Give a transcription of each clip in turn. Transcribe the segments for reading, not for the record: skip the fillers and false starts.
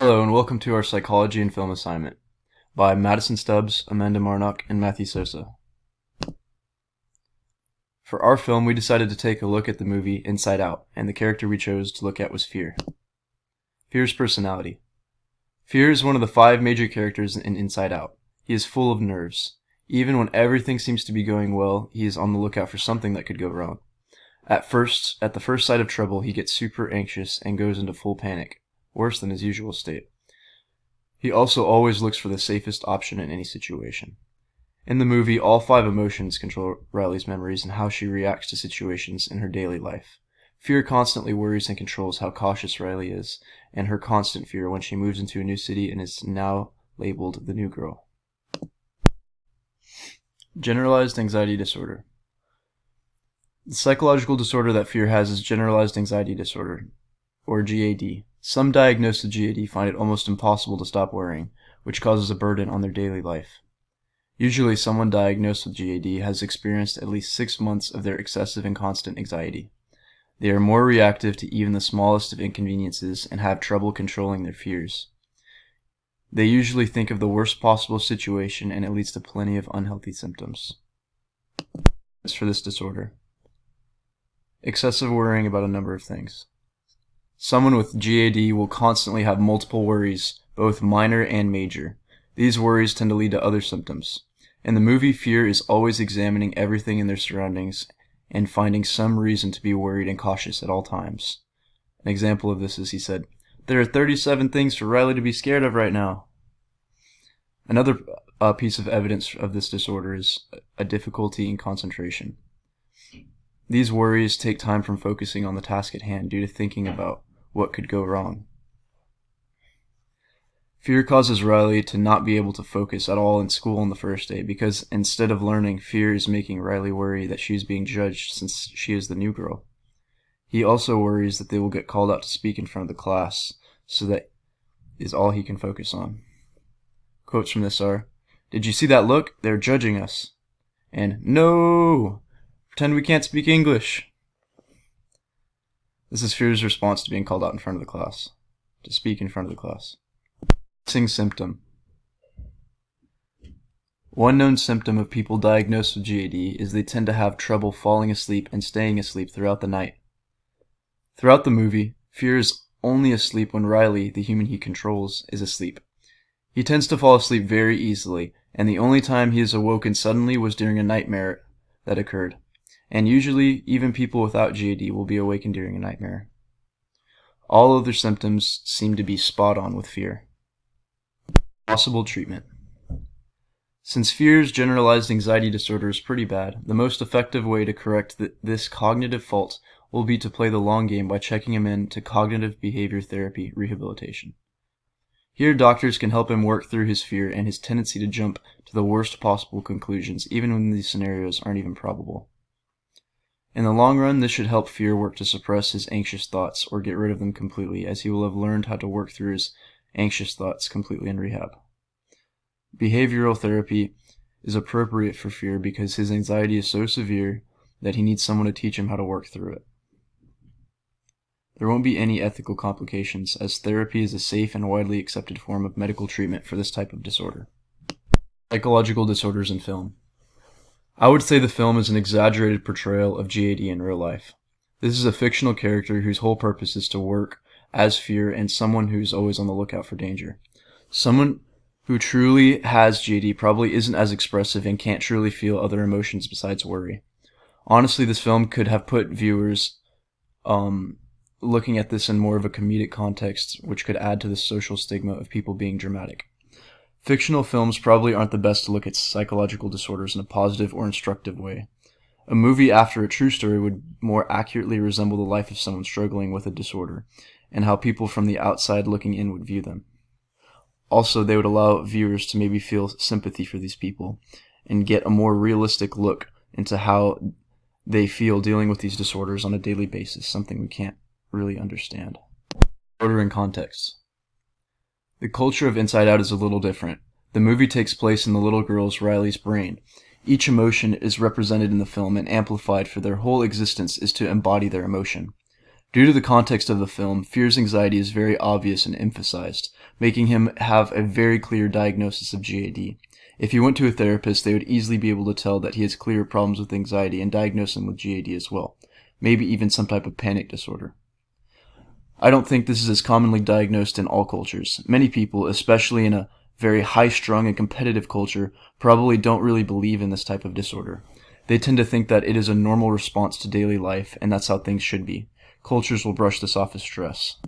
Hello and welcome to our Psychology and Film assignment by Madison Stubbs, Amanda Marnock, and Matthew Sosa. For our film, we decided to take a look at the movie Inside Out, and the character we chose to look at was Fear. Fear's personality. Fear is one of the 5 major characters in Inside Out. He is full of nerves. Even when everything seems to be going well, he is on the lookout for something that could go wrong. At the first sight of trouble, he gets super anxious and goes into full panic, worse than his usual state. He also always looks for the safest option in any situation. In the movie, all 5 emotions control Riley's memories and how she reacts to situations in her daily life. Fear constantly worries and controls how cautious Riley is, and her constant fear when she moves into a new city and is now labeled the new girl. Generalized anxiety disorder. The psychological disorder that Fear has is generalized anxiety disorder, or GAD. Some diagnosed with GAD find it almost impossible to stop worrying, which causes a burden on their daily life. Usually, someone diagnosed with GAD has experienced at least 6 months of their excessive and constant anxiety. They are more reactive to even the smallest of inconveniences and have trouble controlling their fears. They usually think of the worst possible situation, and it leads to plenty of unhealthy symptoms. As for this disorder, excessive worrying about a number of things. Someone with GAD will constantly have multiple worries, both minor and major. These worries tend to lead to other symptoms. In the movie, Fear is always examining everything in their surroundings and finding some reason to be worried and cautious at all times. An example of this is he said, "There are 37 things for Riley to be scared of right now." Another piece of evidence of this disorder is a difficulty in concentration. These worries take time from focusing on the task at hand due to thinking about what could go wrong. Fear causes Riley to not be able to focus at all in school on the first day because instead of learning, Fear is making Riley worry that she is being judged since she is the new girl. He also worries that they will get called out to speak in front of the class, so that is all he can focus on. Quotes from this are, "Did you see that look? They're judging us." And, "No! Pretend we can't speak English." This is Fear's response to being called out in front of the class, to speak in front of the class. Missing symptom. One known symptom of people diagnosed with GAD is they tend to have trouble falling asleep and staying asleep throughout the night. Throughout the movie, Fear is only asleep when Riley, the human he controls, is asleep. He tends to fall asleep very easily, and the only time he is awoken suddenly was during a nightmare that occurred. And usually, even people without GAD will be awakened during a nightmare. All other symptoms seem to be spot on with Fear. Possible treatment. Since Fear's generalized anxiety disorder is pretty bad, the most effective way to correct this cognitive fault will be to play the long game by checking him in to cognitive behavior therapy rehabilitation. Here, doctors can help him work through his fear and his tendency to jump to the worst possible conclusions, even when these scenarios aren't even probable. In the long run, this should help Fear work to suppress his anxious thoughts or get rid of them completely, as he will have learned how to work through his anxious thoughts completely in rehab. Behavioral therapy is appropriate for Fear because his anxiety is so severe that he needs someone to teach him how to work through it. There won't be any ethical complications, as therapy is a safe and widely accepted form of medical treatment for this type of disorder. Psychological disorders in film. I would say the film is an exaggerated portrayal of GAD in real life. This is a fictional character whose whole purpose is to work as Fear and someone who's always on the lookout for danger. Someone who truly has GAD probably isn't as expressive and can't truly feel other emotions besides worry. Honestly, this film could have put viewers looking at this in more of a comedic context, which could add to the social stigma of people being dramatic. Fictional films probably aren't the best to look at psychological disorders in a positive or instructive way. A movie after a true story would more accurately resemble the life of someone struggling with a disorder, and how people from the outside looking in would view them. Also, they would allow viewers to maybe feel sympathy for these people, and get a more realistic look into how they feel dealing with these disorders on a daily basis, something we can't really understand. Order and context. The culture of Inside Out is a little different. The movie takes place in the little girl's, Riley's, brain. Each emotion is represented in the film and amplified, for their whole existence is to embody their emotion. Due to the context of the film, Fear's anxiety is very obvious and emphasized, making him have a very clear diagnosis of GAD. If he went to a therapist, they would easily be able to tell that he has clear problems with anxiety and diagnose him with GAD as well, maybe even some type of panic disorder. I don't think this is as commonly diagnosed in all cultures. Many people, especially in a very high-strung and competitive culture, probably don't really believe in this type of disorder. They tend to think that it is a normal response to daily life, and that's how things should be. Cultures will brush this off as stress.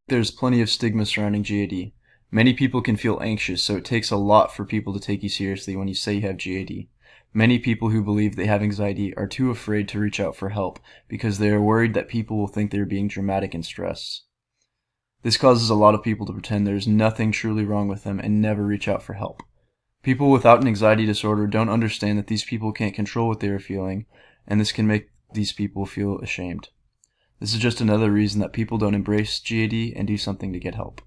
There's plenty of stigma surrounding GAD. Many people can feel anxious, so it takes a lot for people to take you seriously when you say you have GAD. Many people who believe they have anxiety are too afraid to reach out for help because they are worried that people will think they are being dramatic and stressed. This causes a lot of people to pretend there is nothing truly wrong with them and never reach out for help. People without an anxiety disorder don't understand that these people can't control what they are feeling, and this can make these people feel ashamed. This is just another reason that people don't embrace GAD and do something to get help.